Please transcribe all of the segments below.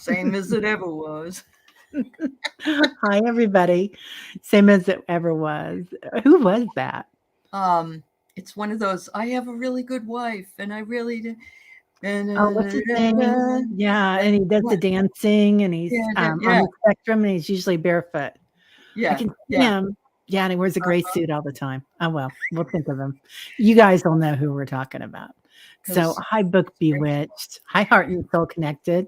Same as it ever was. Hi, everybody. Same as it ever was. Who was that? It's one of those. I have a really good wife, and I really do. Oh, what's his name? Yeah, and he does the What? dancing, and he's Yeah, on yeah, the spectrum, and he's usually barefoot. I yeah, can see yeah. him. Yeah, and he wears a gray suit all the time. Oh well, we'll think of him. You guys will know who we're talking about. So, Because hi, Book Bewitched. Hi, Heart and Soul Connected.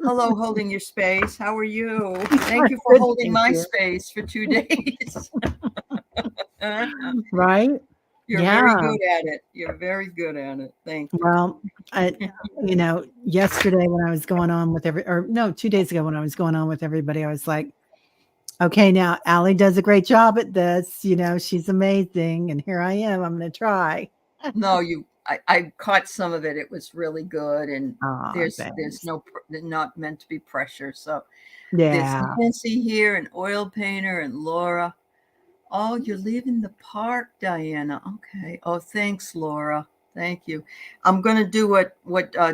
hello, holding your space. How are you? Thank I'm you for good, holding thank my you. space for 2 days. Right? You're very Yeah. good at it. You're very good at it. Thank you. Well, I, yesterday when I was going on with or no, 2 days ago when I was going on with everybody, I was like, okay, now Allie does a great job at this. She's amazing. And here I am. I'm going to try. No, I caught some of it. It was really good, and Oh, there's thanks. not meant to be pressure. So there's Yeah. Nancy here, and oil painter, and Laura. Oh, you're leaving the park, Diana. Okay. Oh, thanks, Laura. Thank you. I'm going to do what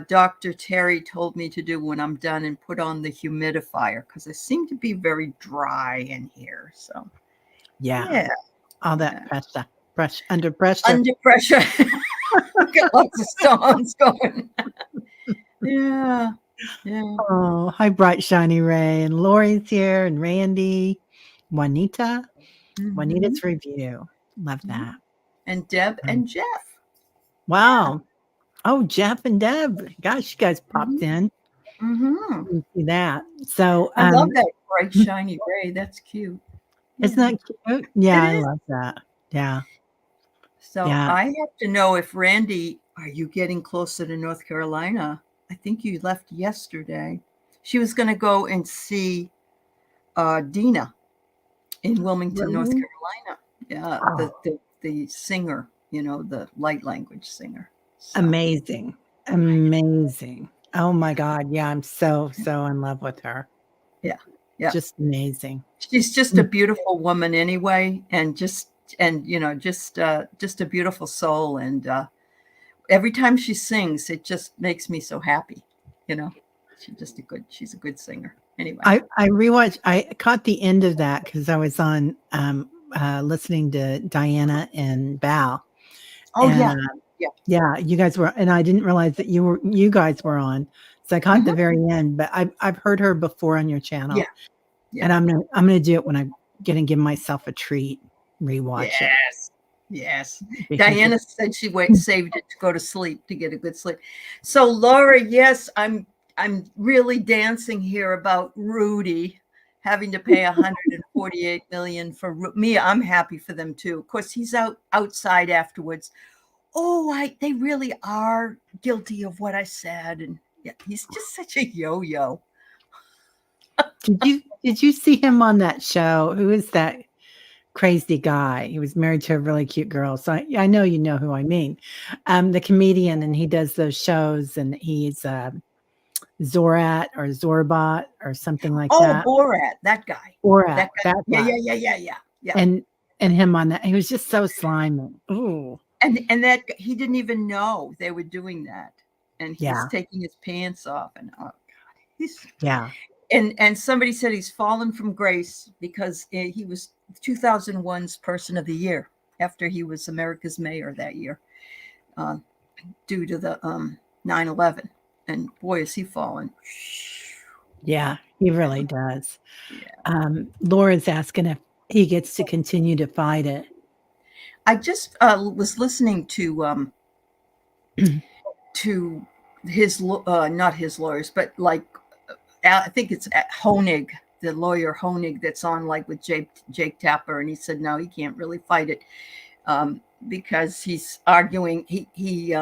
Dr. Teri told me to do when I'm done and put on the humidifier because I seem to be very dry in here. So, Yeah. yeah. All that Yeah. under pressure. Under pressure. Got lots of songs going. Yeah. Yeah. Oh, hi, bright, shiny Ray. And Lori's here, and Randy, Juanita. Mm-hmm. Juanita's review. Love Yeah. that. And Deb Um, and Jeff. Yeah. wow. Oh, Jeff and Deb. Gosh, you guys popped Mm-hmm. in. Mm-hmm. Didn't see that. So, I love that bright, shiny ray. That's cute. isn't Yeah. that cute? It Yeah, I is. love that. Yeah, So yeah. I have to know if Randy, are you getting closer to North Carolina? I think you left yesterday. She was going to go and see Dina in Wilmington, North Really? Carolina. Yeah, Oh, the singer, the light language singer. So amazing. Amazing. Oh my God. Yeah, I'm so in love with her. yeah, yeah. Just amazing. She's just a Mm. beautiful woman anyway, and just a beautiful soul. And every time she sings, it just makes me so happy. You know, she's a good singer. Anyway. I rewatched, I caught the end of that because I was on listening to Diana and Val. Oh And yeah, yeah. yeah, you guys were, and I didn't realize that you guys were on. So I caught the Hmm. very end, but I've heard her before on your Yeah, channel. yeah. And I'm gonna do it when I'm gonna give myself a treat, rewatch it Yes, yes. because Diana said she saved it to go to sleep to get a good sleep. So Laura, yes, I'm really dancing here about Rudy having to pay 148 million for me. I'm happy for them too. Of course, he's outside afterwards. Oh, they really are guilty of what I said, and yeah, he's just such a yo-yo. did you see him on that show? Who is that crazy guy? He was married to a really cute girl. So I know you know who I mean. The comedian, and he does those shows, and he's Zorat or Zorbot or something like Oh, that. Borat, that guy. Borat, That guy. that Yeah, guy. yeah, yeah, yeah, yeah, yeah. And him on that. He was just so slimy. Ooh. And that he didn't even know they were doing that, and he's Yeah. taking his pants off, and oh god, he's Yeah. and somebody said he's fallen from grace because he was 2001's Person of the Year after he was America's mayor that year, uh, due to the 9/11, and boy is he fallen. Yeah. He really does. Yeah, Laura's asking if he gets to continue to fight it. I just was listening to his not his lawyers, but like I think it's at Honig, the lawyer Honig, that's on like with Jake Tapper, and he said no, he can't really fight it because he's arguing. He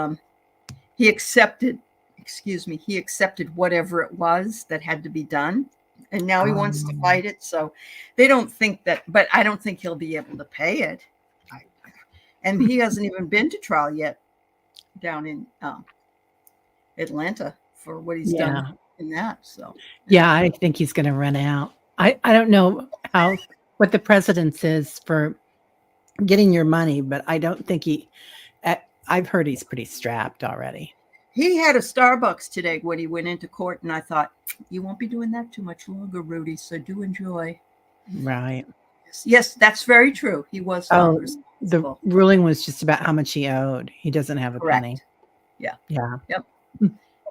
accepted, excuse me, he accepted whatever it was that had to be done, and now he wants to Um, fight it. So they don't think that, but I don't think he'll be able to pay it. I, and he hasn't even been to trial yet down in Atlanta for what he's done yeah. in that. So yeah. Yeah, I think he's gonna run out. I don't know what the precedence is for getting your money, but I don't think I've heard he's pretty strapped already. He had a Starbucks today when he went into court, and I thought, you won't be doing that too much longer, Rudy, so do enjoy. Right. Yes, that's very true. He was found Oh, the responsible. ruling was just about how much he owed. He doesn't have a penny. Correct. Yeah. Yeah. Yep.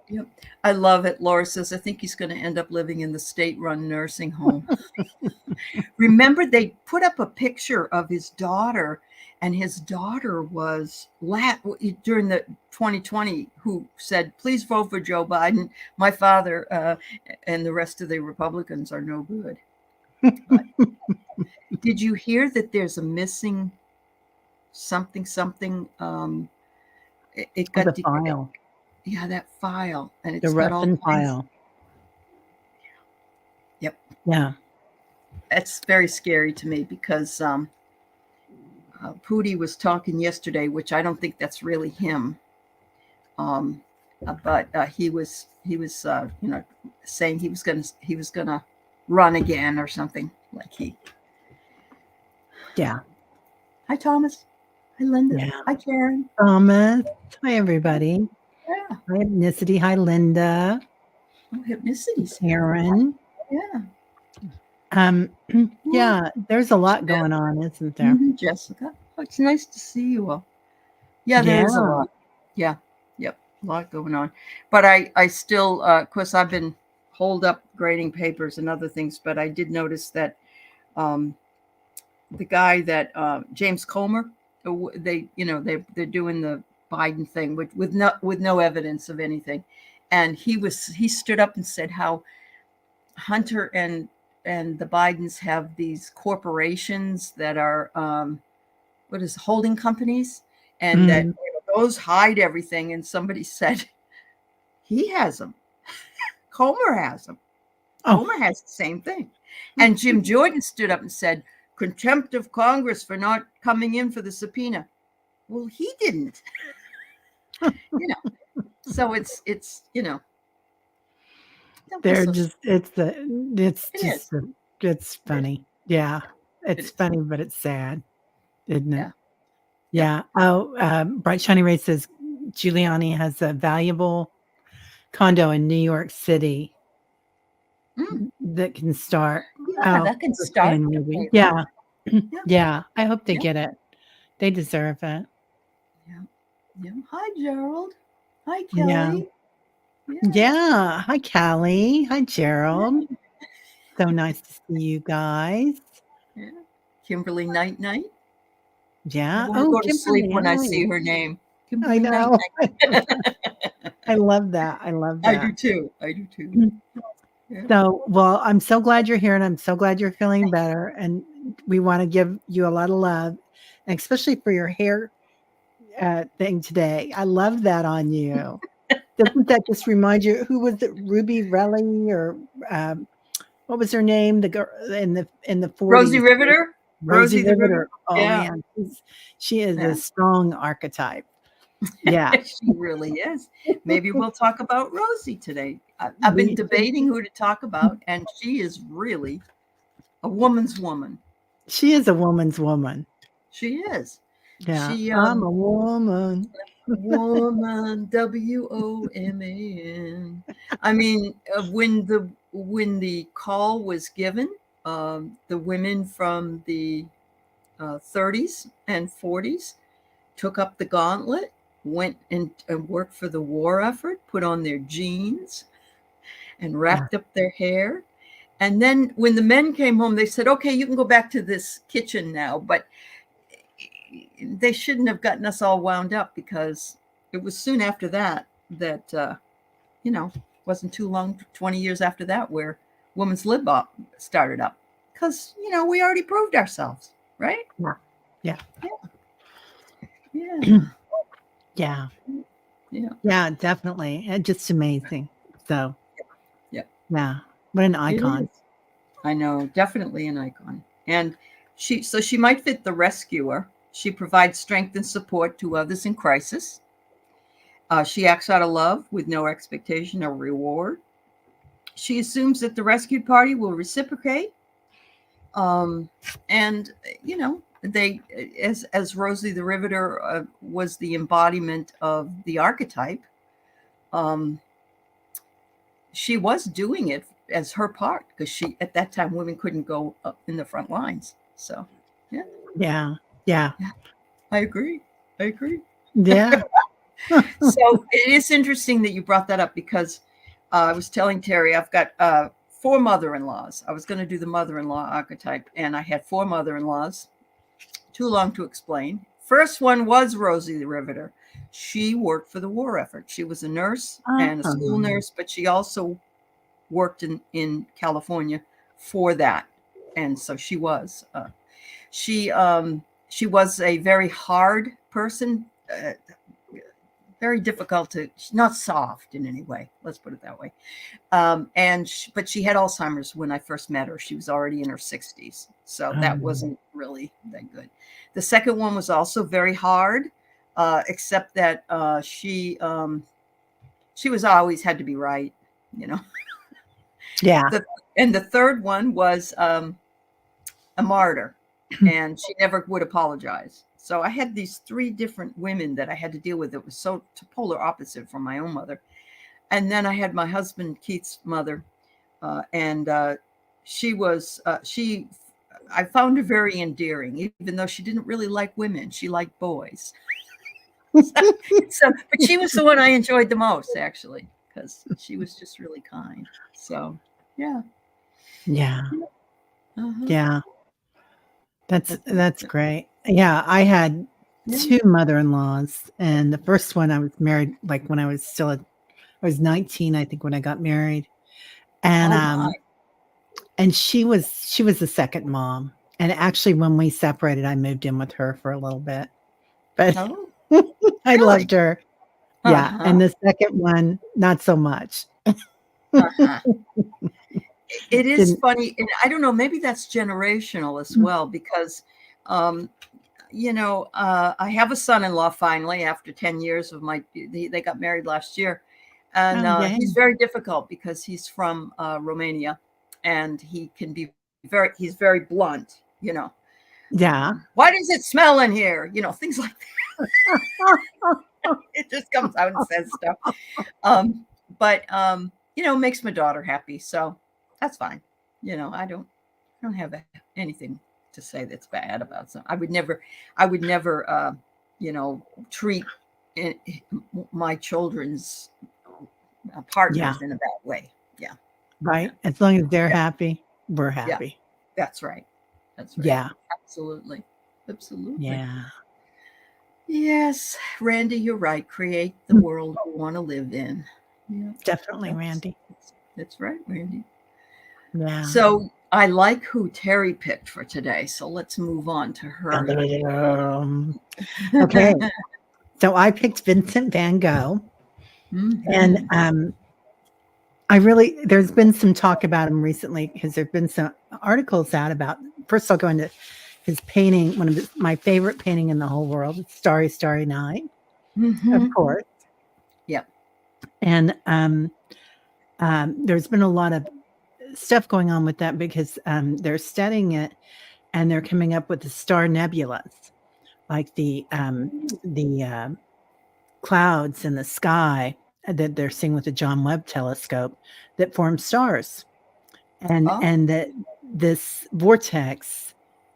Yep. I love it. Laura says, I think he's going to end up living in the state-run nursing home. Remember, they put up a picture of his daughter, and his daughter was during the 2020 who said, please vote for Joe Biden. My father and the rest of the Republicans are no good. But did you hear that there's a missing something? It got the file. Yeah, that file, and The it's got all Ruffin kinds. file. Yep. Yeah. That's very scary to me because Pootie was talking yesterday, which I don't think that's really him. But he was saying he was gonna run again or something like he. Yeah. Hi, Thomas. Hi, Linda. Yeah. Hi, Karen. Thomas. Hi, everybody. Yeah. Hi, Ethnicity. Hi, Linda. Oh, Hypnicity's Karen. Yeah. Yeah, there's a lot going on, isn't there? Jessica. Oh, it's nice to see you all. Yeah, there is a lot. Yeah. Yep. A lot going on. But I still, of course, I've been holed up grading papers and other things, but I did notice that the guy that James Comer, they're doing the Biden thing with no evidence of anything. And he stood up and said how Hunter and the Bidens have these corporations that are holding companies, and that those hide everything. And somebody said he has them. Comer has them. Comer has the same thing. And Jim Jordan stood up and said, contempt of Congress for not coming in for the subpoena. Well, he didn't. So it's they're just it's funny. Yeah, it's funny, but it's sad, isn't it? Yeah. Oh, Bright Shiny Ray says Giuliani has a valuable condo in New York City that can start. Yeah, that can start. Yeah. Yeah. I hope they get it. They deserve it. Yeah. Hi, Gerald. Hi, Kelly. Yeah. Hi, Callie. Hi, Gerald. So nice to see you guys. Yeah. Kimberly Night. Yeah. I go to sleep when I see her name. Kimberly I know. Night. I love that. I do too. Yeah. So, well, I'm so glad you're here, and I'm so glad you're feeling better. And we want to give you a lot of love, and especially for your hair thing today. I love that on you. Doesn't that just remind you? Who was it? Ruby Relly, or what was her name? The girl in the 40s. Rosie Riveter. Rosie the Riveter. Oh man, she is a strong archetype. Yeah, she really is. Maybe we'll talk about Rosie today. I've been debating who to talk about, and she is really a woman's woman. She is a woman's woman. She is. Yeah, I'm a woman. Woman, WOMAN. I mean, when the call was given, the women from the 30s and 40s took up the gauntlet, went and worked for the war effort, put on their jeans and wrapped up their hair. And then when the men came home, they said, okay, you can go back to this kitchen now. But they shouldn't have gotten us all wound up, because it was soon after that wasn't too long, 20 years after that, where Women's Lib started up, because, we already proved ourselves, right? Yeah. Yeah, definitely. And just amazing. So, yeah. What an icon. I know, definitely an icon. And she might fit the rescuer. She provides strength and support to others in crisis. She acts out of love with no expectation or reward. She assumes that the rescued party will reciprocate. And, they, as Rosie the Riveter was the embodiment of the archetype, she was doing it as her part, because at that time women couldn't go up in the front lines. So yeah. Yeah. I agree. Yeah. So it is interesting that you brought that up, because I was telling Teri, I've got 4 mother-in-laws. I was going to do the mother-in-law archetype, and I had 4 mother-in-laws. Too long to explain. First one was Rosie the Riveter. She worked for the war effort. She was a nurse and a school nurse, but she also worked in California for that. And so she was she was a very hard person, very difficult to, not soft in any way, let's put it that way. But she had Alzheimer's when I first met her. She was already in her 60s, so that wasn't really that good. The second one was also very hard, except that she was always had to be right, you know. Yeah. And the third one was a martyr, and she never would apologize. So I had these 3 different women that I had to deal with. It was so polar opposite from my own mother. And then I had my husband Keith's mother, and I found her very endearing, even though she didn't really like women. She liked boys. But she was the one I enjoyed the most, actually, because she was just really kind. So yeah. Yeah. That's great. Yeah, I had 2 mother-in-laws, and the first one I was married like when I was 19, I think, when I got married. And and she was the second mom. And actually when we separated, I moved in with her for a little bit. But I loved her. Yeah, and the second one, not so much. It is funny, and I don't know, maybe that's generational as well, because I have a son-in-law finally after 10 years of they got married last year, and he's very difficult because he's from Romania, and he's very blunt, you know. Yeah. Why does it smell in here? You know, things like that. It just comes out and says stuff. But makes my daughter happy, so that's fine. I don't have anything to say that's bad about some. I would never treat my children's partners in a bad way. Yeah. Right. As long as they're happy, we're happy. Yeah. That's right. Yeah. Absolutely. Yeah. Yes, Randy, you're right. Create the world you want to live in. Yeah. Definitely, Randy. That's right, Randy. Yeah. So I like who Teri picked for today. So let's move on to her. Okay. So I picked Vincent van Gogh. And there's been some talk about him recently, because there've been some articles out about, first I'll go into his painting, one of my favorite painting in the whole world, Starry, Starry Night, of course. Yeah. And there's been a lot of stuff going on with that, because they're studying it, and they're coming up with the star nebulas, like the clouds in the sky that they're seeing with the John Webb telescope that form stars, and that this vortex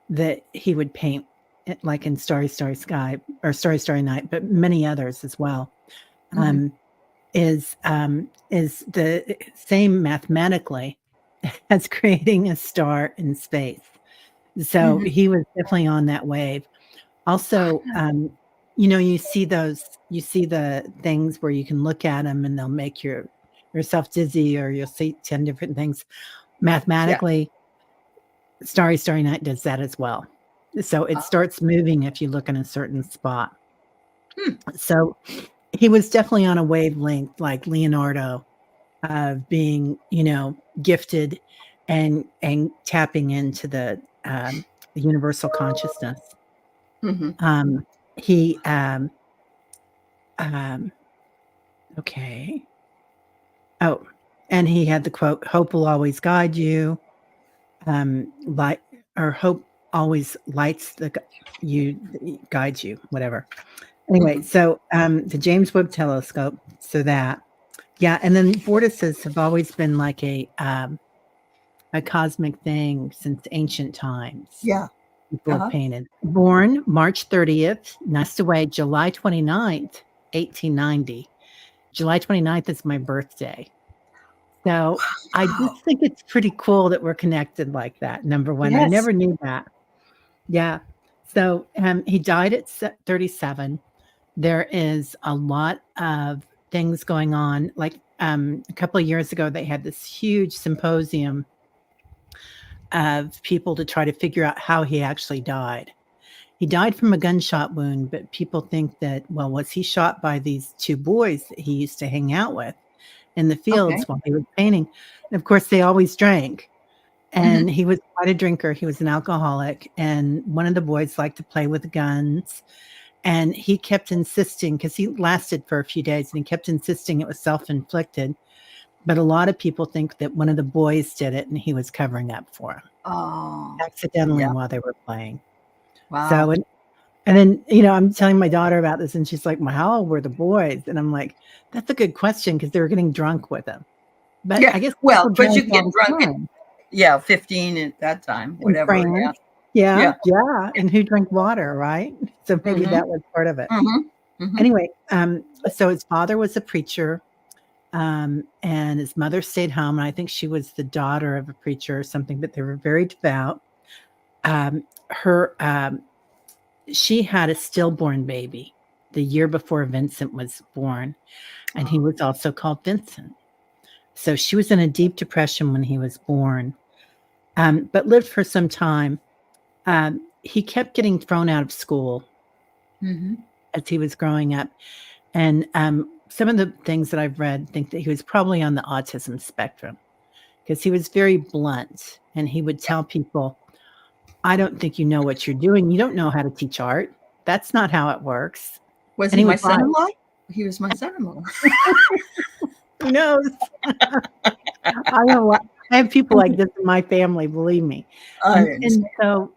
that he would paint, like in Starry, Starry Sky or Starry, Starry Night, but many others as well, is the same mathematically as creating a star in space. So he was definitely on that wave. Also, you see the things where you can look at them and they'll make yourself dizzy, or you'll see 10 different things. Mathematically, Starry, Starry Night does that as well. So it starts moving if you look in a certain spot. So he was definitely on a wavelength like Leonardo, of being, gifted and tapping into the universal consciousness. Okay. Oh, and he had the quote, "Hope will always guide you." Hope always lights guides you, whatever. Anyway, so the James Webb telescope, so that, Yeah, and then vortices have always been like a cosmic thing since ancient times. Yeah. People have painted. Born March 30th, passed away July 29th, 1890. July 29th is my birthday. So I just think it's pretty cool that we're connected like that. Number one, I Yes. never knew that. Yeah. So he died at 37. There is a lot of things going on. Like a couple of years ago, they had this huge symposium of people to try to figure out how he actually died. He died from a gunshot wound, but people think that, well, was he shot by these two boys that he used to hang out with in the fields while he was painting? And of course, they always drank. And he was quite a drinker. He was an alcoholic. And one of the boys liked to play with guns. And he kept insisting, because he lasted for a few days, and he kept insisting it was self-inflicted. But a lot of people think that one of the boys did it and he was covering up for him. Accidentally while they were playing. Wow. So, and then, you know, I'm telling my daughter about this and she's like, well, how old were the boys? And I'm like, that's a good question, because they were getting drunk with him. But I guess, well, but you get drunk at 15 at that time, whatever. Yeah. And who drank water, right? So maybe that was part of it. Anyway, so his father was a preacher, and his mother stayed home. And I think she was the daughter of a preacher or something, but they were very devout. She had a stillborn baby the year before Vincent was born, and he was also called Vincent. So she was in a deep depression when he was born, but lived for some time. He kept getting thrown out of school as he was growing up. And some of the things that I've read think that he was probably on the autism spectrum, because he was very blunt, and he would tell people, I don't think you know what you're doing. You don't know how to teach art. That's not how it works. Was he my son-in-law? He was my son-in-law. Who knows? I have people like this in my family, believe me. And so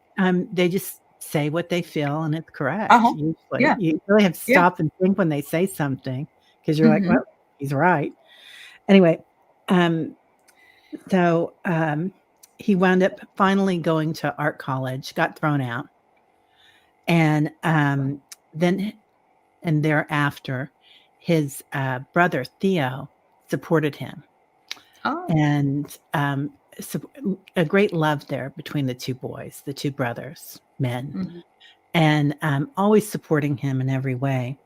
they just say what they feel, and it's correct. Usually. You really have to stop and think when they say something, because you're like, well, he's right. Anyway, so he wound up finally going to art college, got thrown out. And then thereafter, his brother, Theo, supported him. And so a great love there between the two boys, the two brothers, men, and always supporting him in every way.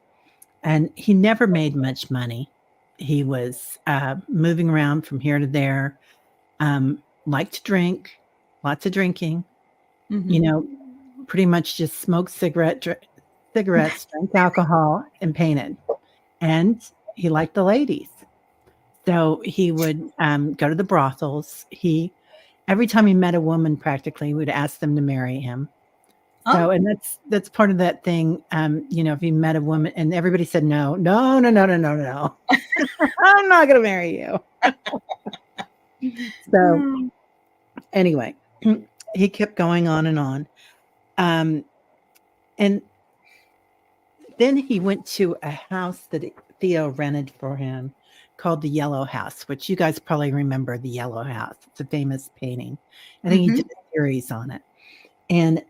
And he never made much money. He was moving around from here to there, liked to drink, lots of drinking, you know, pretty much just smoked cigarettes, drank alcohol, and painted. And he liked the ladies. So he would go to the brothels. Every time he met a woman, practically, he would ask them to marry him. So, and that's part of that thing. You know, if he met a woman and everybody said no, I'm not going to marry you. So, anyway, he kept going on and on. And then he went to a house that Theo rented for him called the Yellow House, which you guys probably remember the Yellow House. It's a famous painting. I think he did a series on it. And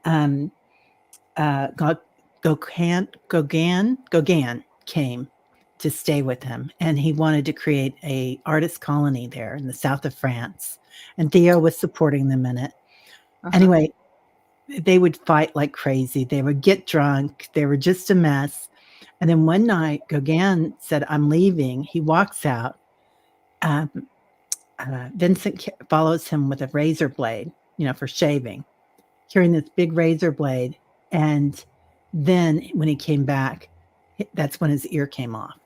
Gauguin came to stay with him, and he wanted to create a artist colony there in the south of France. And Theo was supporting them in it. Anyway, they would fight like crazy. They would get drunk. They were just a mess. And then one night, Gauguin said, I'm leaving. He walks out. Vincent follows him with a razor blade, you know, for shaving, carrying this big razor blade. And then when he came back, that's when his ear came off.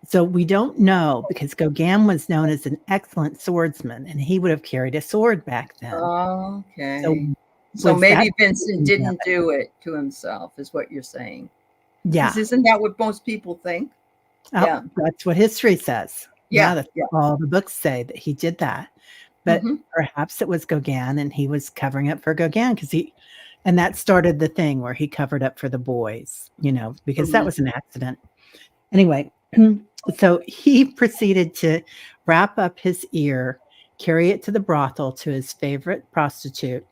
So we don't know, because Gauguin was known as an excellent swordsman, and he would have carried a sword back then. So maybe Vincent didn't do it to himself, is what you're saying. Yeah. Isn't that what most people think? Yeah. That's what history says. That's all the books say, that he did that. But perhaps it was Gauguin, and he was covering up for Gauguin, and that started the thing where he covered up for the boys, you know, because that was an accident. Anyway, So he proceeded to wrap up his ear, carry it to the brothel to his favorite prostitute,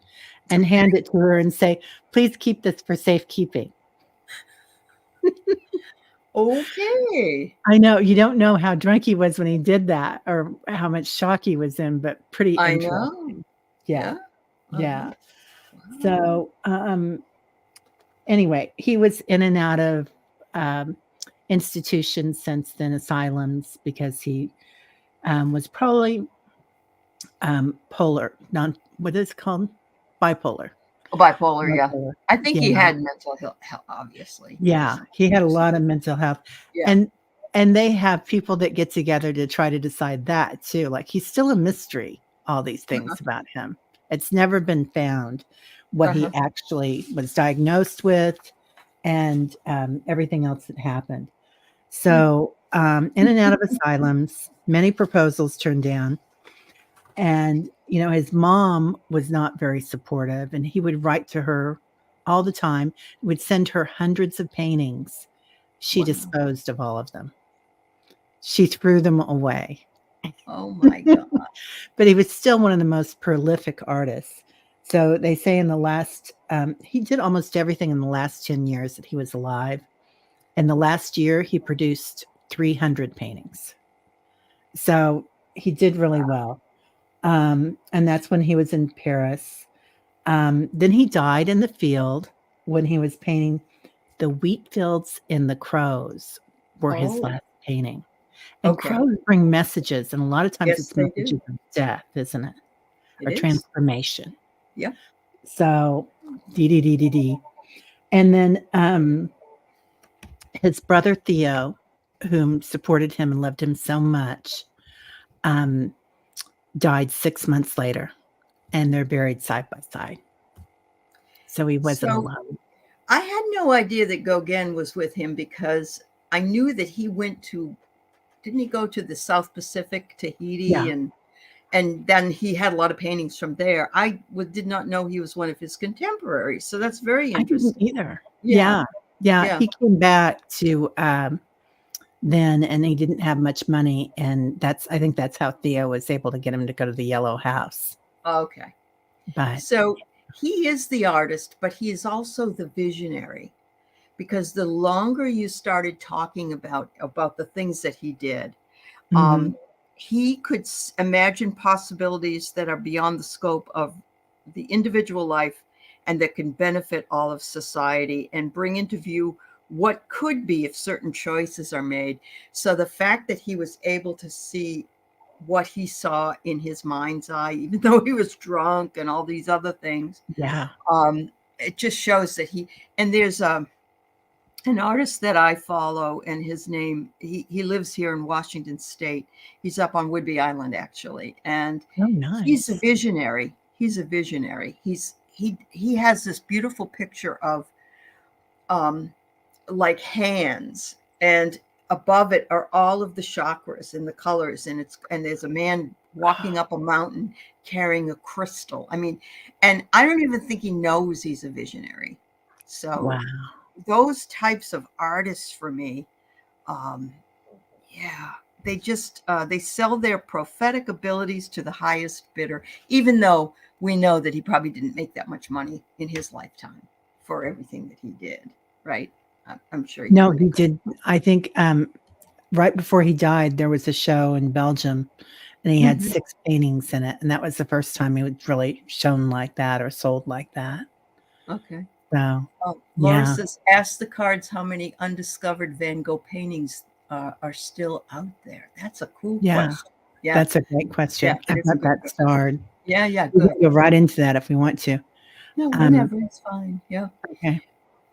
and hand it to her and say, "Please keep this for safekeeping." Okay. I know you don't know how drunk he was when he did that or how much shock he was in, but pretty I know. interesting. Yeah. Yeah. Yeah. Wow. So, anyway, he was in and out of institutions since then, asylums, because he was probably polar, what is it called? Bipolar. Bipolar, yeah. Bipolar. I think he Yeah. had mental health, obviously. Yeah. He had a lot of mental health. Yeah. And they have people that get together to try to decide that too. Like he's still a mystery, all these things about him. It's never been found what he actually was diagnosed with and everything else that happened. So, in and out of asylums, many proposals turned down. And, his mom was not very supportive, and he would write to her all the time, would send her hundreds of paintings. She Wow. disposed of all of them. She threw them away. Oh my God. But he was still one of the most prolific artists. So they say in the last, he did almost everything in the last 10 years that he was alive. In the last year, he produced 300 paintings. So he did really well. And that's when he was in Paris. Then he died in the field when he was painting the wheat fields and the crows were his last painting. And crows bring messages, and a lot of times it's messages of death, isn't it? Or transformation. Yeah. So, dee. And then his brother Theo, whom supported him and loved him so much, died 6 months later, and they're buried side by side. So he wasn't alone. I had no idea that Gauguin was with him because I knew that he went to, didn't he go to the South Pacific, Tahiti, Yeah. and then he had a lot of paintings from there. I did not know he was one of his contemporaries. So that's very interesting. I didn't either. Yeah. He came back to then, and he didn't have much money, and I think that's how Theo was able to get him to go to the Yellow House. Okay. But so he is the artist, but he is also the visionary, because the longer you started talking about the things that he did, he could imagine possibilities that are beyond the scope of the individual life and that can benefit all of society and bring into view what could be if certain choices are made. So the fact that he was able to see what he saw in his mind's eye, even though he was drunk and all these other things, it just shows that and there's an artist that I follow, and his name, he lives here in Washington State. He's up on Whidbey Island, actually. And nice. He's a visionary. He has this beautiful picture of like hands, and above it are all of the chakras and the colors, and there's a man walking up a mountain carrying a crystal. I mean, and I don't even think he knows he's a visionary. So those types of artists for me, they just they sell their prophetic abilities to the highest bidder, even though we know that he probably didn't make that much money in his lifetime for everything that he did, right? I'm sure he did. I think right before he died, there was a show in Belgium, and he had 6 paintings in it, and that was the first time he was really shown like that or sold like that. Okay. So, Laura says, ask the cards how many undiscovered Van Gogh paintings are still out there. That's a cool question. Yeah, that's a great question. I got that starred. Yeah, good. We'll go right into that if we want to. No, whenever, it's fine. Yeah. Okay.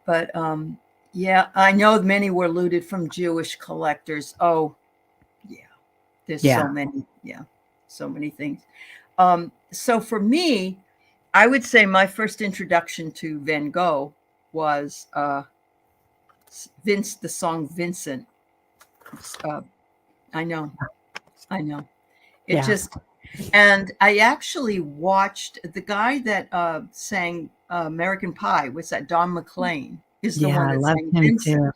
But I know many were looted from Jewish collectors. Oh, yeah. There's so many. Yeah, so many things. So for me, I would say my first introduction to Van Gogh was the song Vincent. I know. It just, and I actually watched the guy that sang American Pie. Was that Don McLean? Is the one that sang Vincent.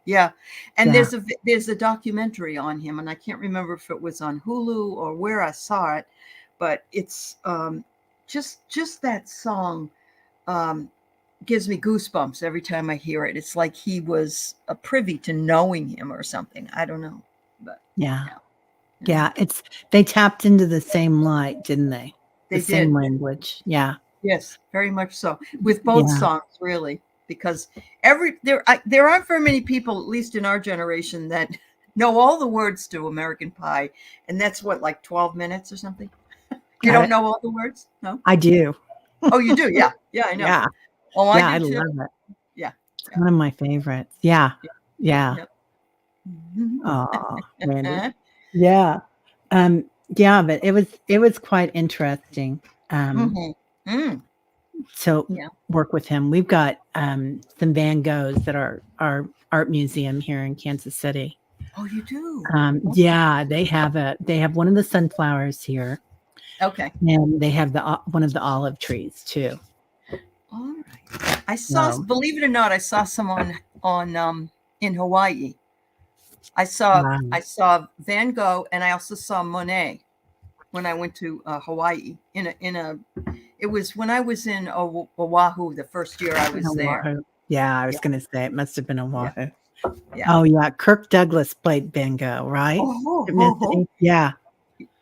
Yeah. And Yeah. there's a documentary on him, and I can't remember if it was on Hulu or where I saw it, but it's just that song gives me goosebumps every time I hear it. It's like he was a privy to knowing him or something. I don't know, but Yeah. yeah, Yeah. They tapped into the same light, didn't they? The they same did. language. Yeah. Yes, very much so. With both Yeah. songs, really, because there aren't very many people, at least in our generation, that know all the words to American Pie, and that's what, like 12 minutes or something. You don't know all the words? No? I do. Oh, you do? Yeah, yeah, I know. Yeah. Oh, I Yeah. I do too. love it. Yeah, It's yeah, one of my favorites. Yeah. yeah, Yeah. yeah. Mhm. Oh, Randy. Yeah. Yeah, but it was quite interesting Mhm. Mm, to yeah. work with him. We've got some Van Goghs at our art museum here in Kansas City. Oh, you do? Yeah, they have one of the sunflowers here, Okay. and they have the one of the olive trees too. All right. I saw, So, believe it or not, I saw some on in Hawaii. I wow. saw Van Gogh, and I also saw Monet when I went to Hawaii. It was when I was in Oahu the first year I In was there. Oahu. Yeah, I was Yeah, going to say it must have been yeah, Oahu. yeah. Oh yeah, Kirk Douglas played Van Gogh, right? Oh, ho, At ho, ho. Mississippi? Yeah.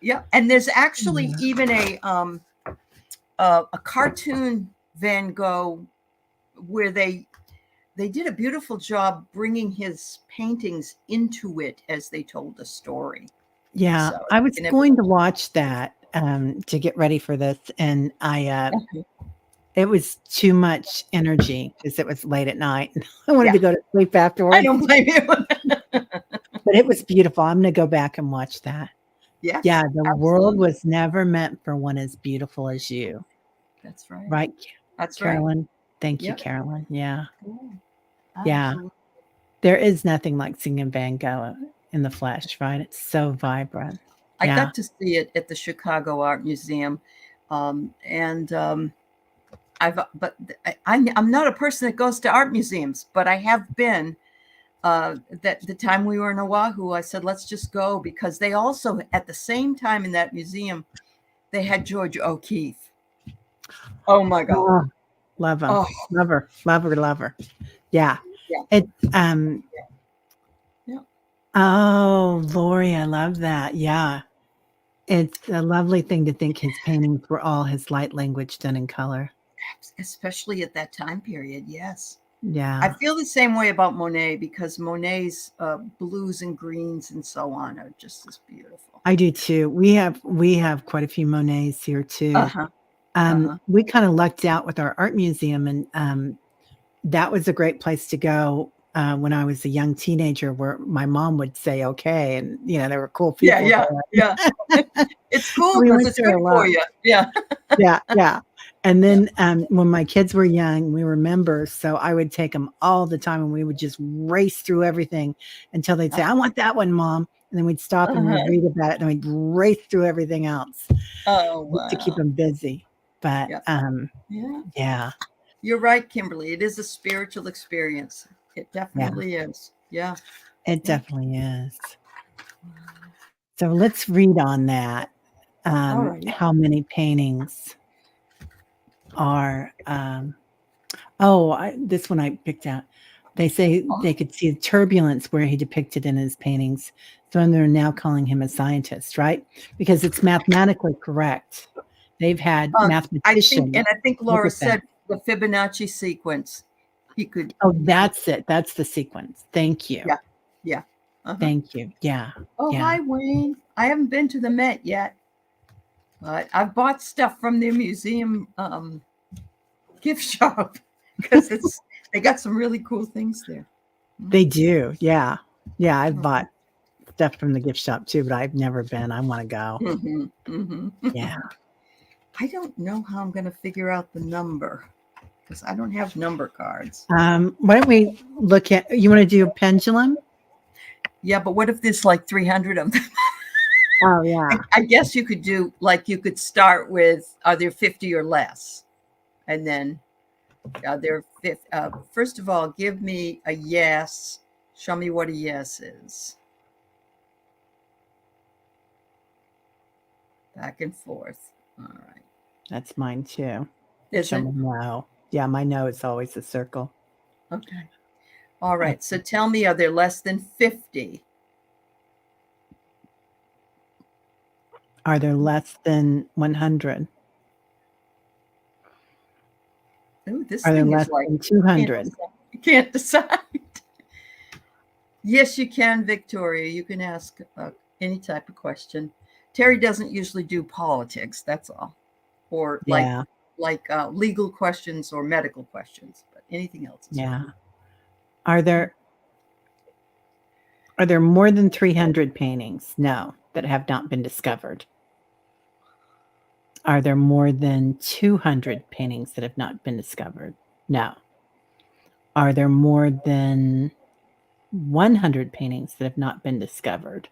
Yeah. And there's actually Yeah. even a cartoon Van Gogh where they did a beautiful job bringing his paintings into it as they told the story. Yeah, So I was and going to watch that, to get ready for this, and it was too much energy because it was late at night, and I wanted yeah, to go to sleep I afterwards, don't blame you. but it was beautiful. I'm gonna go back and watch that. Yeah, Yes, the world absolutely. was never meant for one as beautiful as you. That's right. Right, That's right. Carolyn? Thank you, Yep. Carolyn. Yeah. Yeah, Yeah. absolutely. There is nothing like seeing Van Gogh in the flesh, right? It's so vibrant. I Yeah. got to see it at the Chicago Art Museum, and I'm not a person that goes to art museums, but I have been. That the time we were in Oahu, I said, let's just go because they also, at the same time in that museum, they had George O'Keeffe. Oh my God. Oh, love him. Oh, Love her. Love her, love her. Yeah. yeah. It's, Yeah. oh, Lori, I love that. Yeah. It's a lovely thing to think his paintings were all his light language done in color. Especially at that time period. Yes. I Yeah. feel the same way about Monet because Monet's blues and greens and so on are just as beautiful. I do too. We have quite a few Monets here too. Uh-huh. Uh-huh. We kind of lucked out with our art museum, and that was a great place to go when I was a young teenager, where my mom would say, okay. And, there were cool Yeah, people yeah, there. yeah. It's cool We because went it's there good a for lot. you. Yeah. Yeah, yeah. And Yeah. then when my kids were young, we were members. So I would take them all the time, and we would just race through everything until they'd say, I want that one, Mom. And then we'd stop and we'd Uh-huh. read about it, and we'd race through everything else Oh, just to keep wow. them busy. But Yeah. Yeah. yeah, You're right, Kimberly. It is a spiritual experience. It yeah, definitely is. Yeah. it Yeah. definitely is. So let's read on that. All right. How many paintings are, this one I picked out. They say Oh, they could see the turbulence where he depicted in his paintings. So they're now calling him a scientist, right? Because it's mathematically correct. They've had I think, mathematicians and I think look Laura at that. said the Fibonacci sequence. Oh, He could, that's it. That's the sequence. Thank you. yeah. Yeah. Uh-huh. Thank you. Yeah. Oh, Yeah. hi, Wayne. I haven't been to the Met yet, but I've bought stuff from their museum gift shop because they got some really cool things there. They do. Yeah. Yeah. I've Mhm. bought stuff from the gift shop too, but I've never been. I want to go. Mhm. Mhm. Yeah. I don't know how I'm going to figure out the number because I don't have number cards. Why don't we look at, you want to do a pendulum? Yeah, but what if there's like 300 of them? Oh, yeah. I guess you could do like you could start with are there 50 or less, and then are there first of all give me a yes, Show me what a yes is. Back and forth. All right. That's mine too. Is Show it? me no. Yeah, my no is always a circle. Okay. All right. So tell me, are there less than 50? Are there less than 100? Ooh, this Are there thing less is like than 200? you can't decide. Yes, you can, Victoria. You can ask any type of question. Teri doesn't usually do politics. That's all, or Yeah. like legal questions or medical questions. But anything else is Yeah. fine. Are there more than 300 paintings? No, that have not been discovered. Are there more than 200 paintings that have not been discovered? No. Are there more than 100 paintings that have not been discovered?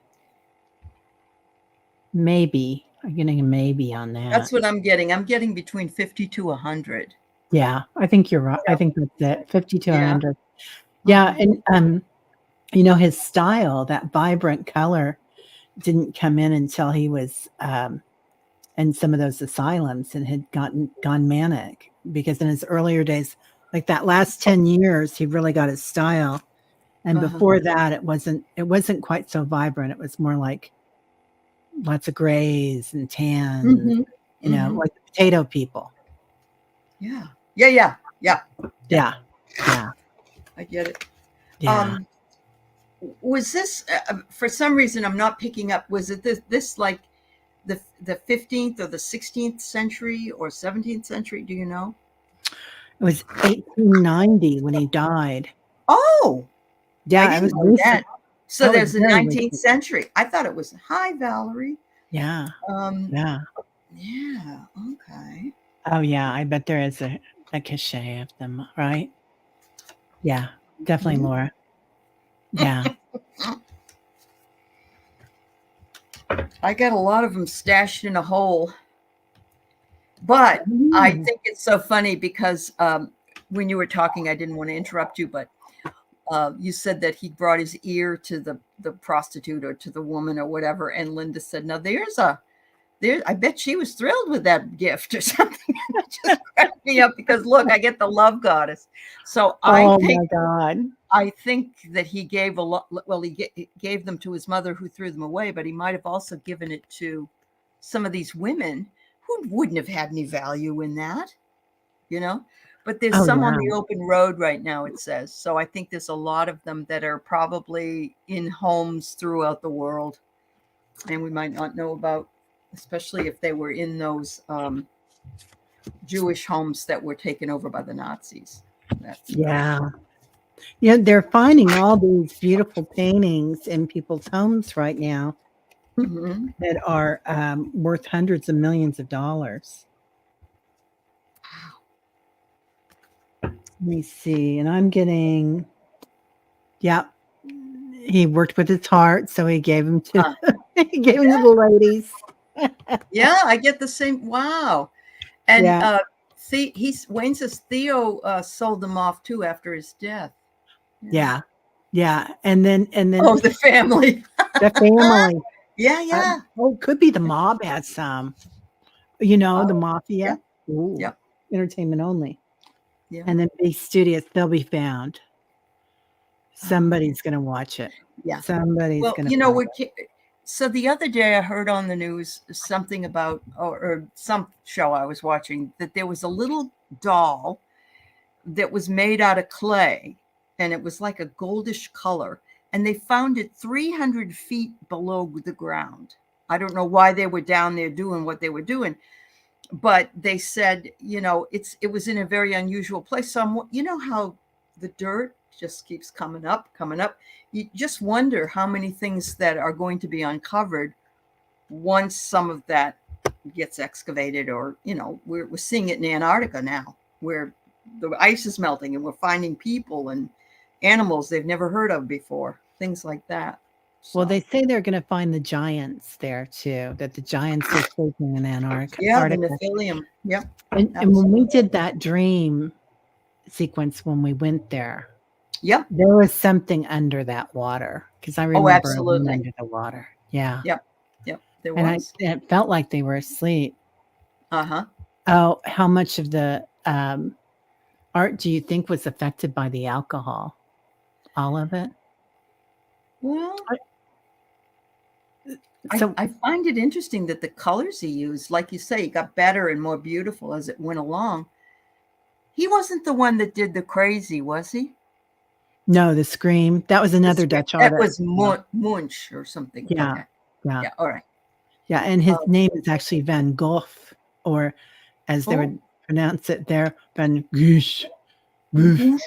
Maybe. I'm getting a maybe on that. That's what I'm getting. I'm getting between 50 to 100. Yeah, I think you're right. Yeah. I think that's it. 50 to Yeah. 100. Yeah, and his style, that vibrant color, didn't come in until he was in some of those asylums and had gone manic. Because in his earlier days, like that last 10 years, he really got his style. And before that, it wasn't quite so vibrant. It was more like lots of grays and tans, like the potato people. Yeah. I get it. Yeah. Was this for some reason I'm not picking up? Was it this like the 15th or the 16th century or 17th century? Do you know? It was 1890 when he died. Oh, yeah, it was recent. So there's the 19th century. I thought it was hi, Valerie. Yeah. Yeah. Okay. Oh yeah, I bet there is a cachet of them, right? Yeah, definitely, Laura. Yeah. I got a lot of them stashed in a hole. But I think it's so funny because when you were talking, I didn't want to interrupt you, but you said that he brought his ear to the prostitute or to the woman or whatever. And Linda said, no, I bet she was thrilled with that gift or something. It just cracked me up because look, I get the love goddess. So my God. I think that he gave a lot. Well, he gave them to his mother who threw them away, but he might have also given it to some of these women who wouldn't have had any value in that, but there's some on the open road right now, it says. So I think there's a lot of them that are probably in homes throughout the world and we might not know about, especially if they were in those Jewish homes that were taken over by the Nazis. They're finding all these beautiful paintings in people's homes right now that are worth hundreds of millions of dollars. Let me see. And I'm getting, he worked with his heart, so he gave him to the ladies. Yeah, I get the same. Wow. And Wayne says Theo sold them off too after his death. Yeah. And then the family. The family. Yeah. Could be the mob has some. The mafia. Yeah. Ooh, entertainment only. Yeah. And then big studios, they'll be found. Somebody's going to watch it. Yeah. Somebody's going to. So the other day I heard on the news something about, or some show I was watching, that there was a little doll that was made out of clay and it was like a goldish color. And they found it 300 feet below the ground. I don't know why they were down there doing what they were doing, but they said, it was in a very unusual place. So how the dirt just keeps coming up. You just wonder how many things that are going to be uncovered once some of that gets excavated, or, we're seeing it in Antarctica now where the ice is melting and we're finding people and animals they've never heard of before, things like that. So. Well, they say they're going to find the giants there too, that the giants are sleeping in Antarctica. Yeah, the Nephilim. Yep. And when we did that dream sequence when we went there, Yep. There was something under that water because I Oh, remember I went absolutely. under the water. Yeah. Yep. Yep. There And was. it felt like they were asleep. Uh-huh. Oh, how much of the art do you think was affected by the alcohol? All of it? Well, So I find it interesting that the colors he used, like you say, got better and more beautiful as it went along. He wasn't the one that did the crazy, was he? no, the scream. That was another Dutch That artist. was Yeah. Munch or something. Yeah. Okay. Yeah. Yeah. All right. Yeah. And his name is actually Van Gogh, or as they Oh. would pronounce it there, Van Gogh. Mhm.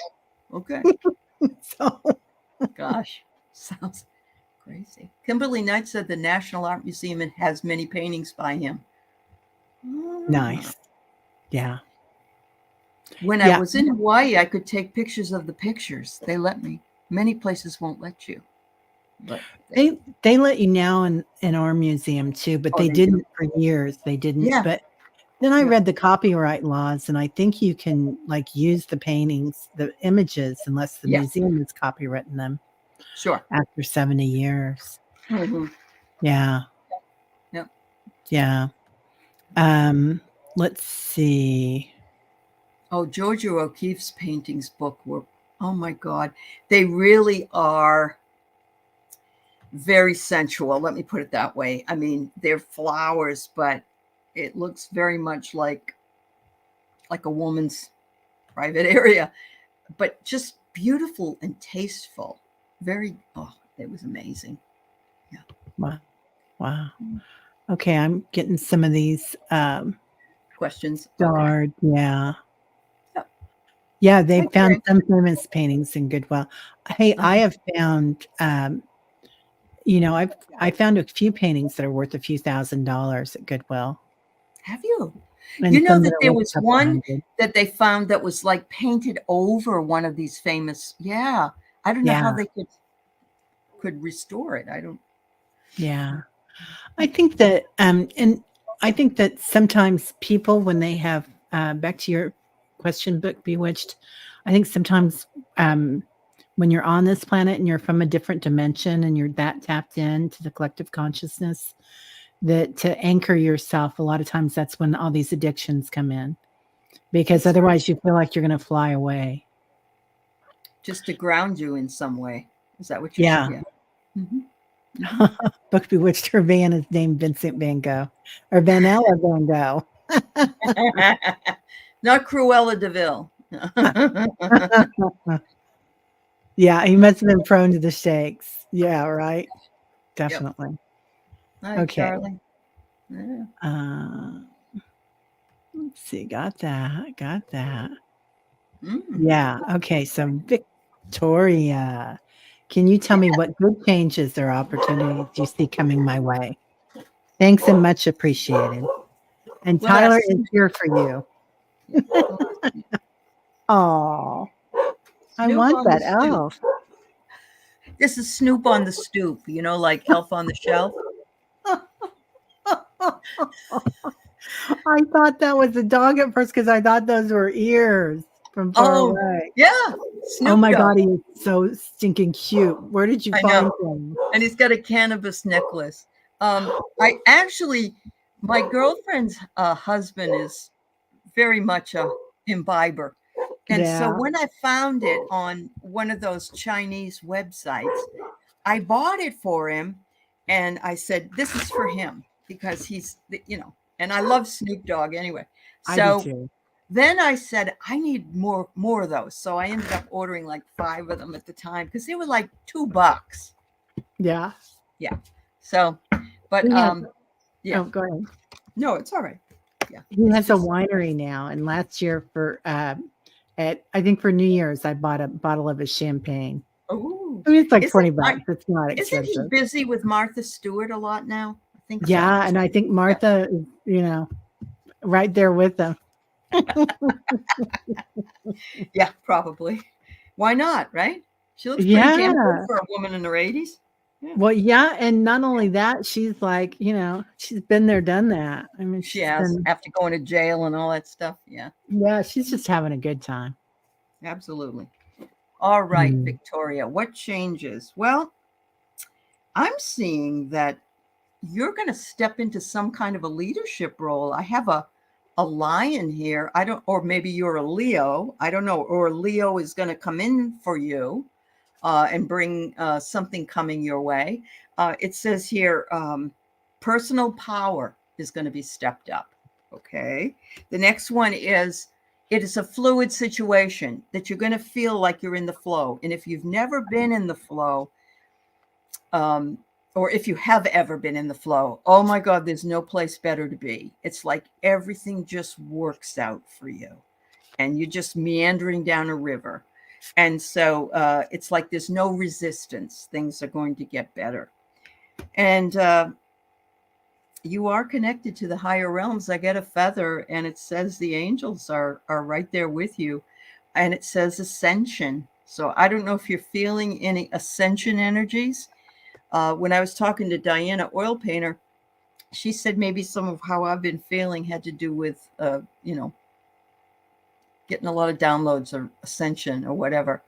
Okay. So Gosh, sounds crazy. Kimberly Knight said the National Art Museum has many paintings by him. Ah. nice. Yeah. When I Yeah. was in Hawaii, I could take pictures of the pictures. They let me. Many places won't let you. But They let you now in our museum too, but oh, they they do. didn't for years. They didn't. Yeah. But then I Yeah. read the copyright laws, and I think you can like use the paintings, the images, unless the Yeah. museum has copywritten them Sure. after 70 years. Mhm. Yeah. Yep. Yeah. Let's see. Oh, Georgia O'Keeffe's paintings book were, oh my God, they really are very sensual. Let me put it that way. I mean, they're flowers, but it looks very much like a woman's private area, but just beautiful and tasteful. Very, oh, it was amazing. Yeah. Wow. Wow. Okay, I'm getting some of these Questions. Okay. starred. Yeah. Yep. Yeah, they Hi, found Teri. some famous paintings in Goodwill. Hey, I have found I found a few paintings that are worth a few $1,000s at Goodwill. Have you? And You know some that that are there worth was a couple one hundred. that they found that was like painted over one of these famous. Yeah. I don't know how Yeah. they could restore it. I don't. Yeah. I think that and I think that sometimes people when they have back to your question book Bewitched, I think sometimes when you're on this planet and you're from a different dimension and you're that tapped into the collective consciousness that to anchor yourself a lot of times that's when all these addictions come in because It's otherwise you feel like you're going to fly away. just to ground you in some way. Is that what you're saying? Yeah. Yeah. Mm-hmm. Book Bewitched, her van is named Vincent Van Gogh or Vanella Van Gogh. Mm-hmm. Not Cruella DeVille. Yeah, he must have been prone to the shakes. Yeah, right. Yep. Definitely. Hi, Okay. Charlie. Yeah. Let's see. Got that. Got that. Mm. Yeah. Okay. So Victoria, can you tell me what good changes or opportunities you see coming my way? Thanks and much appreciated. And Well, Tyler that's is here for you. yeah. Well, Oh, I Snoop want on the that stoop. elf. This is Snoop on the stoop. You know, like Elf on the Shelf. I thought that was a dog at first because I thought those were ears from far Oh, away. yeah, Oh Snoop my Dogg. God, he is so stinking cute. Where did you I find know, him? and he's got a cannabis necklace. I actually, my girlfriend's husband is very much a imbiber. And so Yeah. when I found it on one of those Chinese websites, I bought it for him and I said, this is for him because he's, and I love Snoop Dogg anyway. I do So too. then I said, I need more of those. So I ended up ordering like 5 of them at the time because they were like $2. Yeah. Yeah. So, but He has, yeah, go ahead. no, it's all right. Yeah. He It's has a just, winery now. And last year I think for New Year's, I bought a bottle of his champagne. oh, I mean, it's like isn't, $20. It's not isn't he expensive. busy with Martha Stewart a lot now? I think so. Yeah. And I think Yeah. Martha, right there with them. Yeah, probably. Why not, right? She looks pretty damn good Yeah. for a woman in her 80s. Yeah. Well, yeah. And not only that, she's like, she's been there, done that. I mean, She she's has, been, after going to jail and all that stuff. Yeah, yeah, she's just having a good time. absolutely. All right, Mm. Victoria, what changes? Well, I'm seeing that you're going to step into some kind of a leadership role. I have a lion here. I don't, or maybe you're a Leo. I don't know. Or Leo is going to come in for you and bring something coming your way. It says here, personal power is going to be stepped up. Okay. The next one is, it is a fluid situation that you're going to feel like you're in the flow. And if you've never been in the flow, or if you have ever been in the flow, oh my God, there's no place better to be. It's like everything just works out for you and you're just meandering down a river. And so it's like there's no resistance. Things are going to get better. And you are connected to the higher realms. I get a feather and it says the angels are right there with you. And it says ascension. So I don't know if you're feeling any ascension energies. When I was talking to Diana, oil painter, she said maybe some of how I've been feeling had to do with, getting a lot of downloads or ascension or whatever.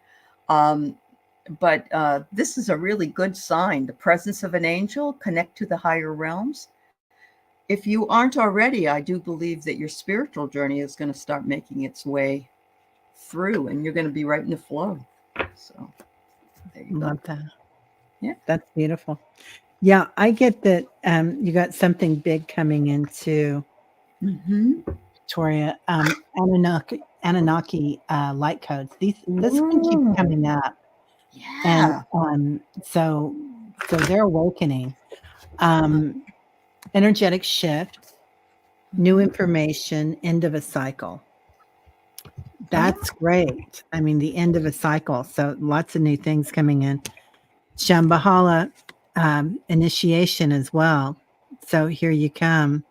But this is a really good sign. The presence of an angel, connect to the higher realms. If you aren't already, I do believe that your spiritual journey is going to start making its way through and you're going to be right in the flow. So there you Love go. that. Yeah. That's beautiful. Yeah, I get that you got something big coming into Victoria. Anunnaki light codes. This one keeps coming up. Yeah. And so they're awakening. Energetic shift, new information, end of a cycle. That's great. I mean, the end of a cycle. So lots of new things coming in. Shambhala initiation as well. So here you come.